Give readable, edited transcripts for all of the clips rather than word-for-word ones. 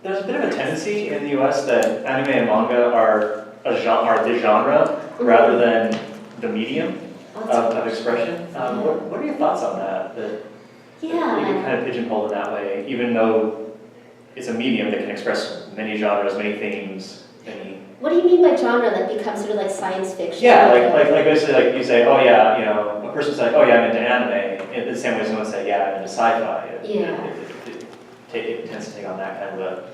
there's a bit of a tendency in the US that anime and manga are the genre rather than the medium of expression. What are your thoughts on that? That you can kind of pigeonhole it that way, even though it's a medium that can express many genres, many themes, many... What do you mean by genre that becomes sort of like science fiction? Yeah, like basically like you say, oh yeah, you know, a person's like, oh yeah, I'm into anime, in the same way someone say, yeah, I'm into sci-fi. It tends to take on that kind of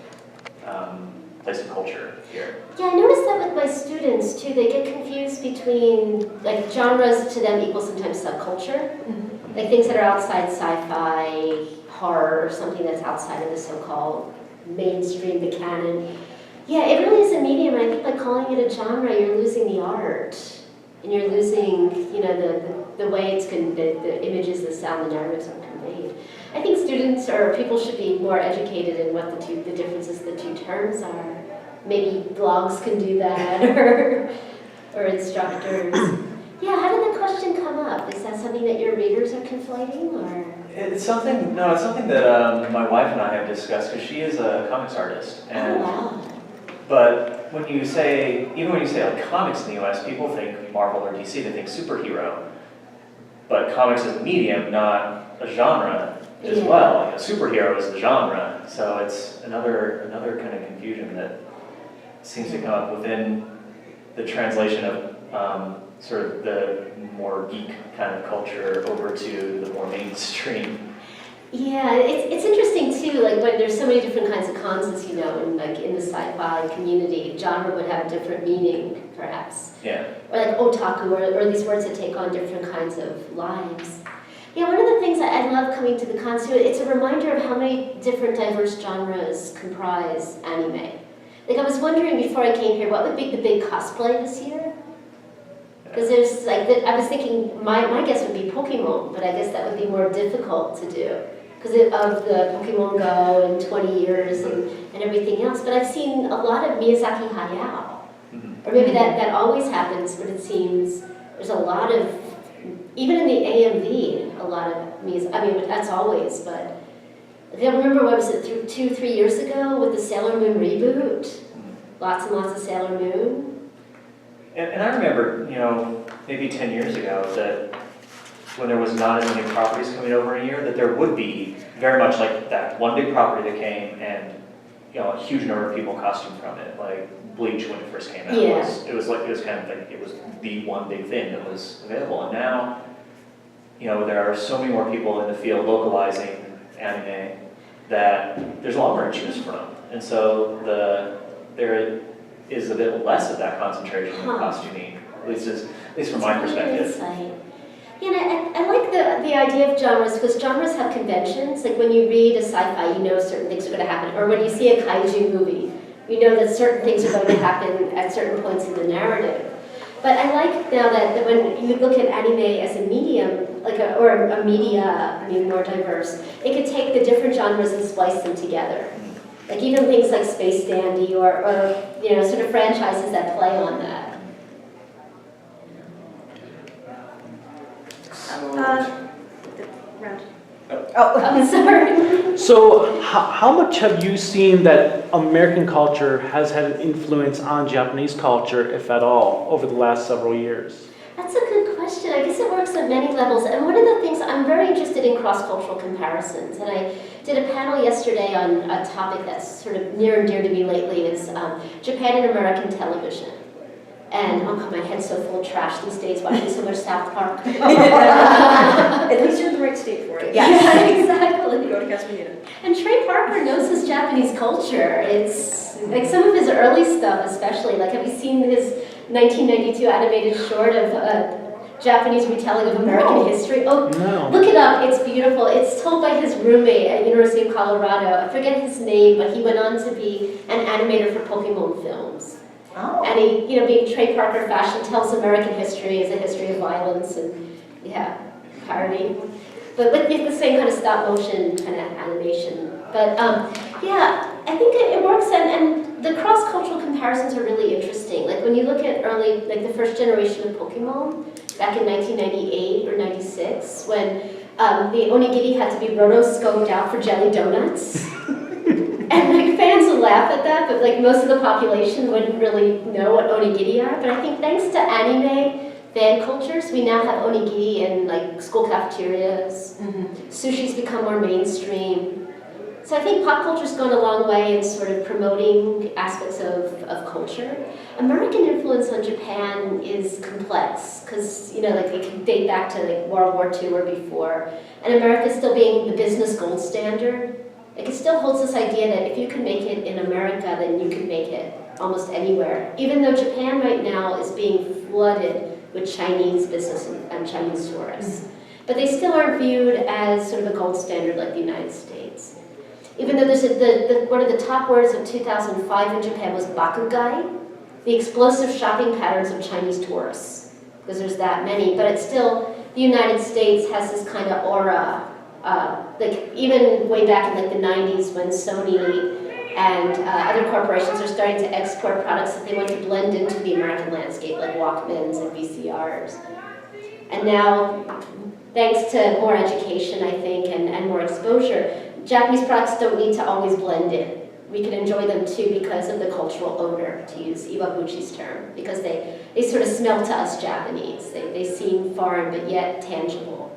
a place of culture here. Yeah, I noticed that with my students too. They get confused between, like, genres to them equal sometimes subculture. Like things that are outside sci-fi, horror, or something that's outside of the so-called mainstream, the canon. Yeah, it really is a medium, and I think by calling it a genre, you're losing the art. And you're losing, you know, the way it's the images, the sound, the narratives are conveyed. I think students or people should be more educated in what the differences of the two terms are. Maybe blogs can do that, or instructors. Yeah, how did that question come up? Is that something that your readers are conflating, or? It's something that my wife and I have discussed, because she is a comics artist. And, wow. But even when you say like comics in the US, people think Marvel or DC, they think superhero. But comics is a medium, not a genre as well. Like a superhero is the genre. So it's another kind of confusion that seems to come up within the translation of sort of the more geek kind of culture over to the more mainstream. Yeah, it's interesting too, like when there's so many different kinds of cons, as you know, and like in the sci-fi community, genre would have a different meaning, perhaps. Yeah. Or like otaku, or these words that take on different kinds of lives. Yeah, one of the things that I love coming to the cons too, it's a reminder of how many different diverse genres comprise anime. Like I was wondering before I came here, what would be the big cosplay this year? Because there's like, I was thinking, my guess would be Pokemon, but I guess that would be more difficult to do because of the Pokemon Go and 20 years and everything else. But I've seen a lot of Miyazaki Hayao. Or maybe that always happens, but it seems there's a lot of, even in the AMV, a lot of Miyazaki, I mean, that's always, but I don't remember, what was it, 2-3 years ago with the Sailor Moon reboot? Lots and lots of Sailor Moon. And I remember, you know, maybe 10 years ago that when there was not as many properties coming over in a year, that there would be very much like that one big property that came and, you know, a huge number of people costumed from it. Like Bleach when it first came out. Yeah. It was kind of like, it was the one big thing that was available. And now, you know, there are so many more people in the field localizing anime that there's a lot more to choose from. And so there is a bit less of that concentration in costuming, at least from my perspective. Yeah, and I like the idea of genres, because genres have conventions. Like when you read a sci-fi, you know certain things are going to happen. Or when you see a kaiju movie, you know that certain things are going to happen at certain points in the narrative. But I like now that when you look at anime as a medium, like or a media, I mean, more diverse, it could take the different genres and splice them together. Like even things like Space Dandy or you know, sort of franchises that play on that. Round. I'm sorry. So how much have you seen that American culture has had an influence on Japanese culture, if at all, over the last several years? That's a good question. I guess it works at many levels. And one of the things, I'm very interested in cross-cultural comparisons. And I did a panel yesterday on a topic that's sort of near and dear to me lately, is Japan and American television. And oh god, my head's so full of trash these days watching so much South Park. At least you're in the right state for it. Yes. Yeah, exactly. Go to Castaneda. And Trey Parker knows his Japanese culture. It's like some of his early stuff, especially. Like, have you seen his 1992 animated short of Japanese retelling of American history? Oh, no. Look it up. It's beautiful. It's told by his roommate at University of Colorado. I forget his name, but he went on to be an animator for Pokemon films. Oh. And he, you know, being Trey Parker fashion, tells American history as a history of violence and, yeah, parody. But with the same kind of stop motion kind of animation. But, yeah, I think it works, and the cross-cultural comparisons are really interesting. Like when you look at early, like the first generation of Pokemon, back in 1998 or 96, when the onigiri had to be rotoscoped out for jelly donuts. And like fans laugh at that, but like most of the population wouldn't really know what onigiri are. But I think thanks to anime fan cultures, we now have onigiri in like school cafeterias. Sushi's become more mainstream. So I think pop culture's gone a long way in sort of promoting aspects of culture. American influence on Japan is complex because, you know, like it can date back to like World War II or before. And America still being the business gold standard, like it still holds this idea that if you can make it in America, then you can make it almost anywhere. Even though Japan right now is being flooded with Chinese business and Chinese tourists. But they still aren't viewed as sort of a gold standard like the United States. Even though there's one of the top words of 2005 in Japan was bakugai, the explosive shopping patterns of Chinese tourists, because there's that many, but it's still, the United States has this kind of aura, like even way back in like the 90s when Sony and other corporations are starting to export products that they want to blend into the American landscape, like Walkmans and VCRs. And now, thanks to more education, I think, and more exposure, Japanese products don't need to always blend in. We can enjoy them too because of the cultural odor, to use Iwabuchi's term, because they sort of smell to us Japanese. They seem foreign but yet tangible.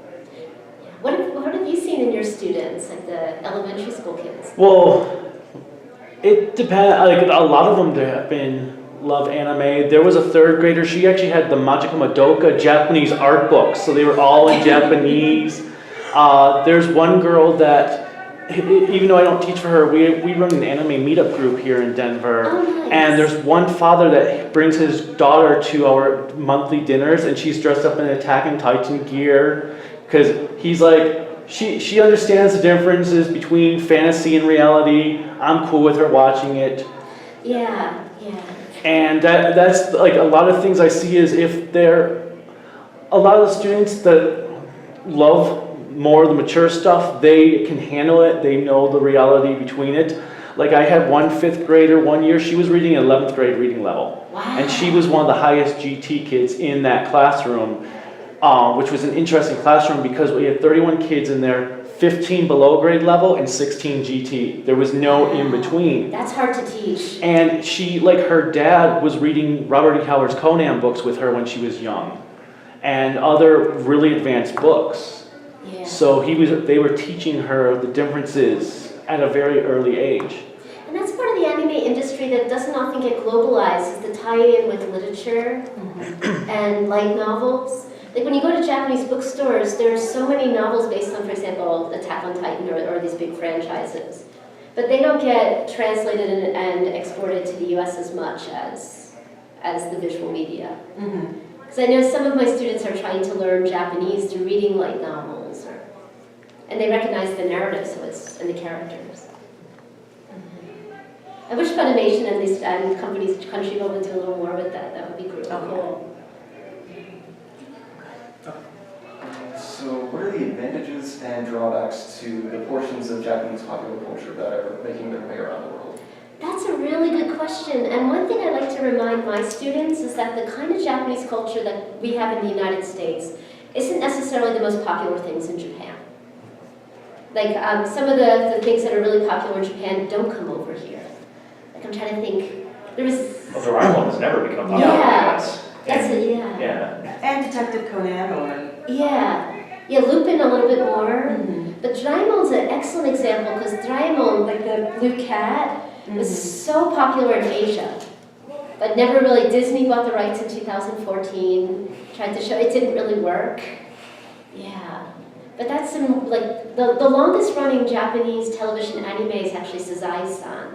What have you seen in your students, like the elementary school kids? Well, it depends. Like a lot of them love anime. There was a third grader. She actually had the Majika Madoka Japanese art books, so they were all in Japanese. There's one girl that, even though I don't teach for her, we run an anime meetup group here in Denver. Oh, nice. And there's one father that brings his daughter to our monthly dinners, and she's dressed up in Attack on Titan gear, because he's like, she understands the differences between fantasy and reality. I'm cool with her watching it. Yeah. And that's like a lot of things I see is if they're, a lot of the students that love more of the mature stuff, they can handle it, they know the reality between it. Like I had one 5th grader one year, she was reading at 11th grade reading level. Wow. And she was one of the highest GT kids in that classroom, which was an interesting classroom because we had 31 kids in there, 15 below grade level and 16 GT. There was no in between. That's hard to teach. And she, like her dad was reading Robert E. Howard's Conan books with her when she was young, and other really advanced books. Yeah. So they were teaching her the differences at a very early age. And that's part of the anime industry that doesn't often get globalized, is the tie-in with literature and light novels. Like when you go to Japanese bookstores, there are so many novels based on, for example, Attack on Titan or these big franchises. But they don't get translated and exported to the US as much as the visual media. Because I know some of my students are trying to learn Japanese through reading light novels, and they recognize the narrative, so it's and the characters. I wish Funimation and companies Crunchyroll would do a little more with that. That would be really cool. So what are the advantages and drawbacks to the portions of Japanese popular culture that are making their way around the world? That's a really good question. And one thing I like to remind my students is that the kind of Japanese culture that we have in the United States isn't necessarily the most popular things in Japan. Like some of the things that are really popular in Japan don't come over here. Like I'm trying to think. There was. Well, Doraemon has never become popular. That's it. Yeah. Yeah. And Detective Conan or... Yeah, Lupin a little bit more. But Doraemon's an excellent example because Doraemon, like the blue cat, was so popular in Asia. But never really, Disney bought the rights in 2014, tried to show, it didn't really work. Yeah. But that's some, like, the longest running Japanese television anime is actually Sazai-san,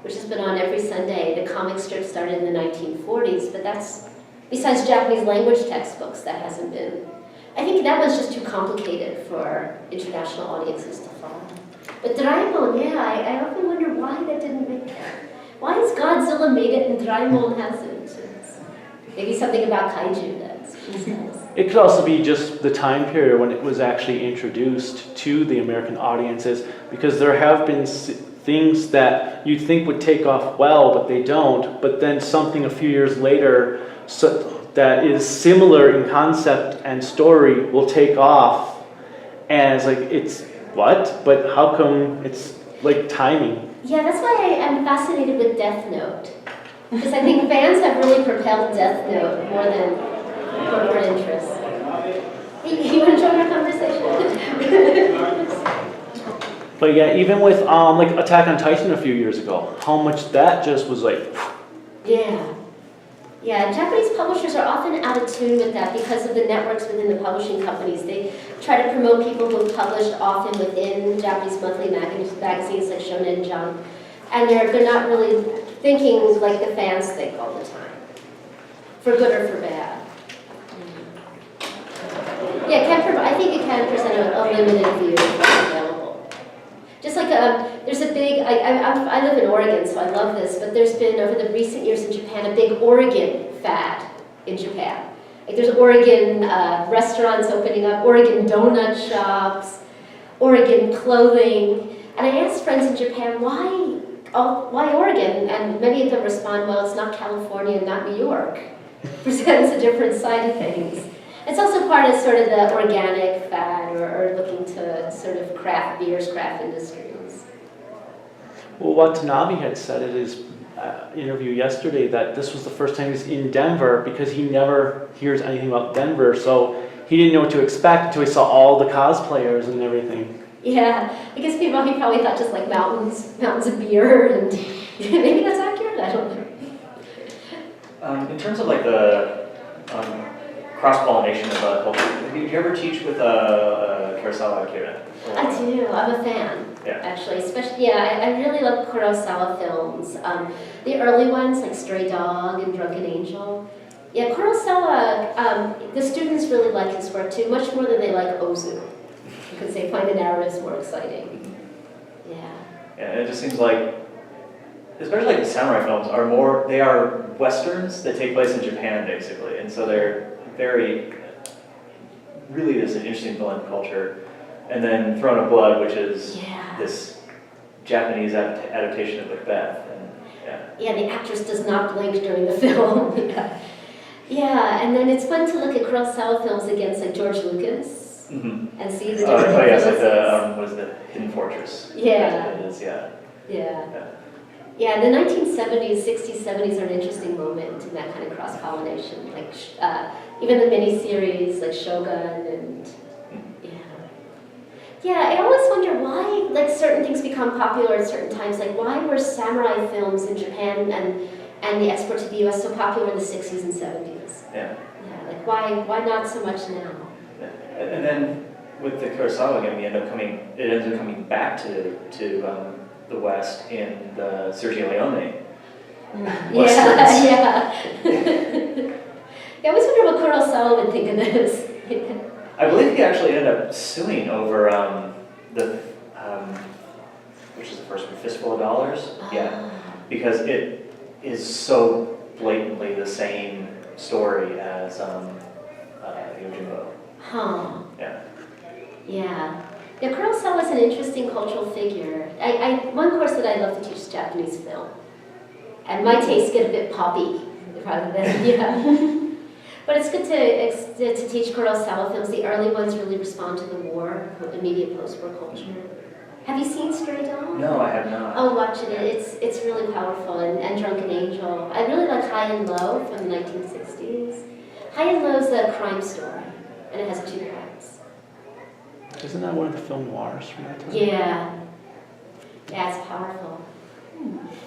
which has been on every Sunday. The comic strip started in the 1940s, but that's, besides Japanese language textbooks, that hasn't been. I think that was just too complicated for international audiences to follow. But Doraemon, yeah, I often wonder why that didn't make it. Why has Godzilla made it and Doraemon hasn't? Maybe something about kaiju that's It could also be just the time period when it was actually introduced to the American audiences, because there have been things that you'd think would take off well, but they don't. But then something a few years later that is similar in concept and story will take off, and it's like, it's what? But how come? It's like timing. Yeah, that's why I'm fascinated with Death Note. Because I think fans have really propelled Death Note more than corporate interests. You want to join our conversation? But yeah, even with like Attack on Titan a few years ago, how much that just was like, Yeah. Yeah, Japanese publishers are often out of tune with that because of the networks within the publishing companies. They try to promote people who have published often within Japanese monthly magazines like Shonen Jump. And they're not really thinking like the fans think all the time, for good or for bad. Yeah, I think it can present a limited view of what's available. Just like there's a big, I live in Oregon, so I love this, but there's been over the recent years in Japan a big Oregon fad in Japan. Like there's Oregon restaurants opening up, Oregon donut shops, Oregon clothing. And I asked friends in Japan, why Oregon? And many of them respond, well, it's not California, not New York. Presents a different side of things. It's also part of sort of the organic fad or looking to sort of craft beers, craft industries. well, Watanabe had said in his interview yesterday that this was the first time he's in Denver because he never hears anything about Denver, so he didn't know what to expect until he saw all the cosplayers and everything. Yeah, I guess he probably thought just like mountains of beer, and maybe that's accurate, I don't know. In terms of like the cross-pollination of culture, do you ever teach with Kurosawa Akira? I do, I'm a fan, Yeah. actually, especially, yeah, I really love Kurosawa films. The early ones, like Stray Dog and Drunken Angel. Yeah, Kurosawa, the students really like his work too, much more than they like Ozu, because they find the narratives more exciting. Yeah. Yeah, and it just seems like, especially like the samurai films they are westerns that take place in Japan basically, and so they're really this an interesting blend of culture. And then Throne of Blood, which is this Japanese adaptation of Macbeth, and Yeah, the actress does not blink during the film. Yeah, and then it's fun to look at Kurosawa films against like George Lucas and see the different yes, like influences. what is the Hidden Fortress? Yeah. It is, yeah. Yeah, the 1970s, 60s, 70s are an interesting moment in that kind of cross-pollination. Like even the miniseries like Shogun and yeah, I always wonder why like certain things become popular at certain times. Like why were samurai films in Japan and the export to the US so popular in the 60s and 70s? Yeah. Yeah, like why not so much now? Yeah. And then with the Kurosawa again, it ends up coming back to the West in the Sergio Leone. Westerns. Yeah. I always wonder what Kurosawa would think of this. I believe he actually ended up suing over which is the first one, Fistful of Dollars? Yeah. Because it is so blatantly the same story as Yojimbo. Huh. Yeah. Yeah. Yeah, Kurosawa is an interesting cultural figure. One course that I love to teach is Japanese film. And my tastes get a bit poppy rather than, But it's good to teach Kurosawa films. The early ones really respond to the war, immediate post-war culture. Have you seen Stray Dog? No, I have not. Oh, watch it. It's really powerful. And Drunken Angel. I really like High and Low from the 1960s. High and Low is a crime story, and it has 2 parts. Isn't that one of the film noirs from that time? Yeah. Yeah, it's powerful.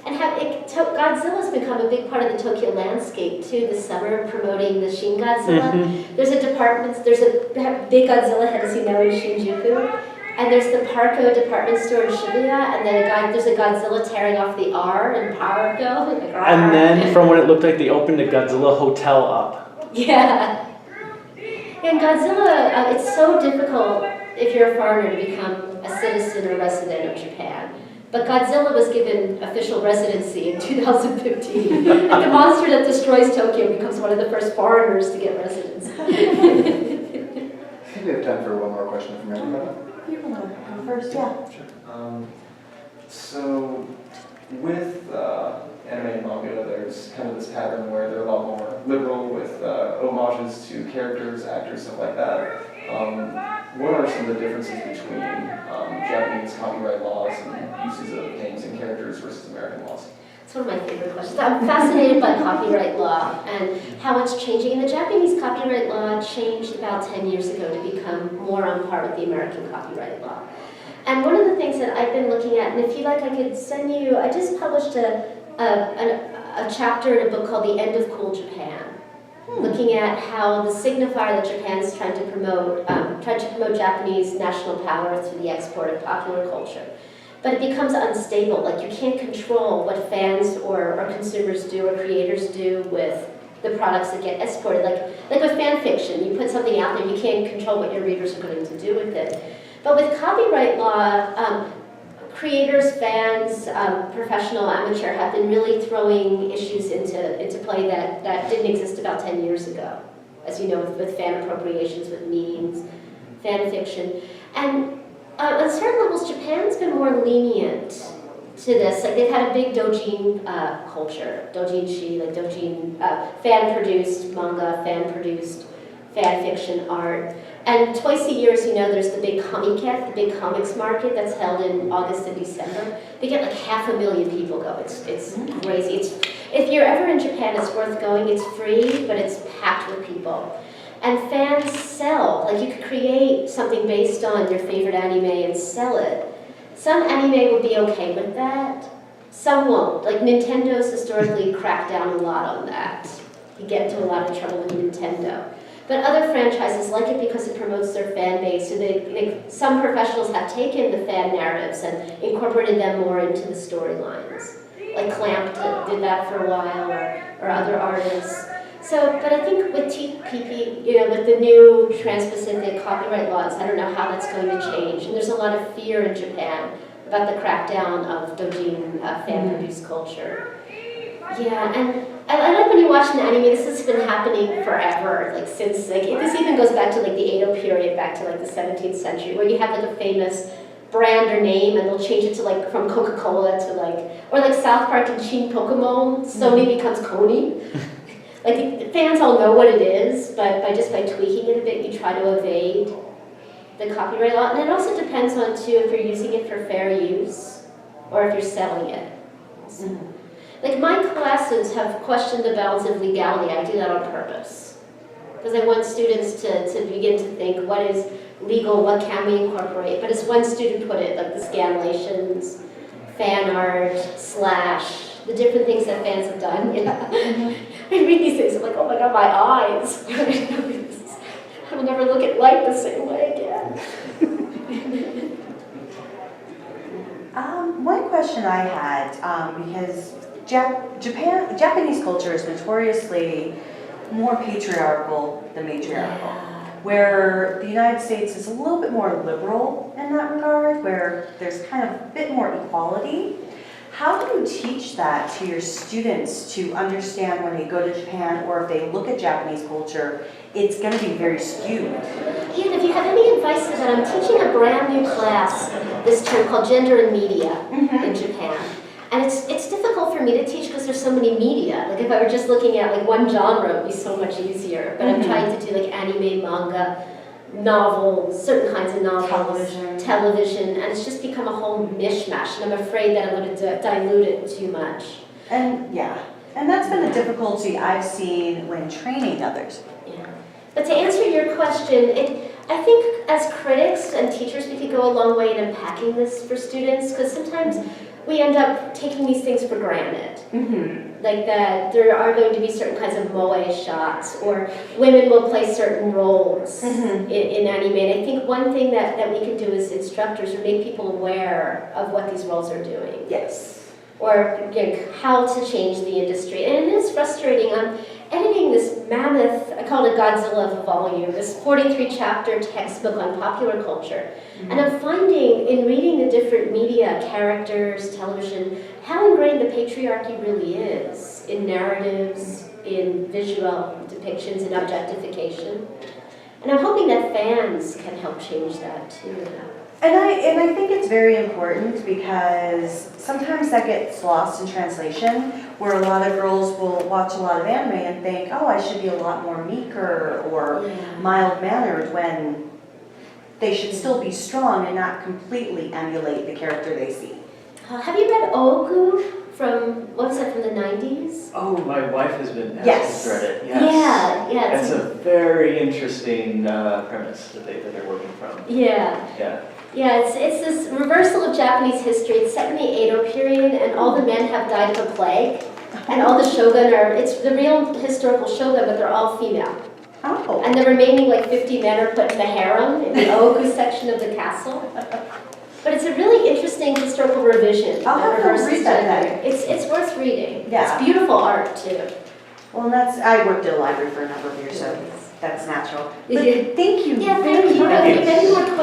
And Godzilla's become a big part of the Tokyo landscape too this summer, promoting the Shin Godzilla. There's a big Godzilla head, as you know, in Shinjuku. And there's the Parco department store in Shibuya, and then there's a Godzilla tearing off the R in Parco. And then, from what it looked like, they opened a Godzilla hotel up. Yeah. And Godzilla, it's so difficult if you're a foreigner to become a citizen or resident of Japan. But Godzilla was given official residency in 2015. And the monster that destroys Tokyo becomes one of the first foreigners to get residency. I think we have time for one more question from everybody. You can go first, yeah. Sure. So, with anime and manga, there's kind of this pattern where they're a lot more liberal with homages to characters, actors, stuff like that. what are some of the differences between Japanese copyright laws and uses of names and characters versus American laws? It's one of my favorite questions. I'm fascinated by copyright law and how it's changing. And the Japanese copyright law changed about 10 years ago to become more on par with the American copyright law. And one of the things that I've been looking at, and if you like, I could send you, I just published a chapter in a book called The End of Cool Japan, looking at how the signifier that Japan's tried to promote Japanese national power through the export of popular culture. But it becomes unstable, like you can't control what fans or consumers do or creators do with the products that get exported. Like with fan fiction, you put something out there, you can't control what your readers are going to do with it. But with copyright law, creators, fans, professional, amateur have been really throwing issues into play that didn't exist about 10 years ago. As you know, with fan appropriations, with memes, fan fiction. And on certain levels, Japan's been more lenient to this. Like they've had a big doujin culture, doujinshi, like doujin, fan-produced manga, fan-produced fan fiction art. And twice a year, as you know, there's the big Comiket, the big comics market that's held in August and December. They get like 500,000 people go. It's crazy. If you're ever in Japan, it's worth going. It's free, but it's packed with people. And fans sell. Like you could create something based on your favorite anime and sell it. Some anime will be okay with that. Some won't. Like Nintendo's historically cracked down a lot on that. You get into a lot of trouble with Nintendo. But other franchises like it because it promotes their fan base. So some professionals have taken the fan narratives and incorporated them more into the storylines. Like Clamp did that for a while, or other artists. So, but I think with TPP, with the new Trans-Pacific copyright laws, I don't know how that's going to change. And there's a lot of fear in Japan about the crackdown of doujin fan-produced culture. Yeah, and I like when you watch an anime, this has been happening forever, like since, this even goes back to the Edo period, back to the 17th century, where you have a famous brand or name and they'll change it to from Coca-Cola to or South Park and Shin Pokemon, Sony becomes Coney. The fans all know what it is, but by tweaking it a bit, you try to evade the copyright law. And it also depends on, too, if you're using it for fair use or if you're selling it. My classes have questioned the bounds of legality. I do that on purpose. Because I want students to begin to think, what is legal, what can we incorporate? But as one student put it, the scanlations, fan art, / the different things that fans have done. I read these things, I'm like, oh my god, my eyes. I will never look at light the same way again. One question I had, because Japanese culture is notoriously more patriarchal than matriarchal, where the United States is a little bit more liberal in that regard, where there's kind of a bit more equality. How do you teach that to your students to understand when they go to Japan, or if they look at Japanese culture, it's going to be very skewed? Ian, if you have any advice to that, I'm teaching a brand new class this term called Gender and Media in Japan. And it's difficult for me to teach because there's so many media. If I were just looking at one genre, it would be so much easier. But I'm trying to do anime, manga, novels, certain kinds of novels, television, and it's just become a whole mishmash. And I'm afraid that I'm going to dilute it too much. And that's been a difficulty I've seen when training others. Yeah. But to answer your question, I think as critics and teachers, we could go a long way in unpacking this for students, because sometimes we end up taking these things for granted. Like that there are going to be certain kinds of moe shots, or women will play certain roles in anime. And I think one thing that we can do as instructors is make people aware of what these roles are doing. Yes. Or how to change the industry. And it is frustrating. I'm editing this mammoth, I call it Godzilla of a volume, this 43-chapter textbook on popular culture. And I'm finding, in reading the different media, characters, television, how ingrained the patriarchy really is in narratives, in visual depictions, in objectification. And I'm hoping that fans can help change that too. And I think it's very important, because sometimes that gets lost in translation, where a lot of girls will watch a lot of anime and think, oh, I should be a lot more meeker or mild-mannered, when they should still be strong and not completely emulate the character they see. Have you read Ogu from, what was that, from the 90s? Oh, my wife has been Yes. read it, yes. Yeah, It's a very interesting premise that they're working from. yeah. Yeah. Yeah, it's this reversal of Japanese history. It's set in the Edo period, and all the men have died of a plague, and all the shogun it's the real historical shogun, but they're all female. Oh. And the remaining 50 men are put in the harem in the Ogu section of the castle. But it's a really interesting historical revision. I'll have to reverses read that gender. It's worth reading. Yeah. It's beautiful art too. Well, I worked at a library for a number of years, so that's natural. But Yeah. thank you Yeah, very thank you. much. If you have any more questions.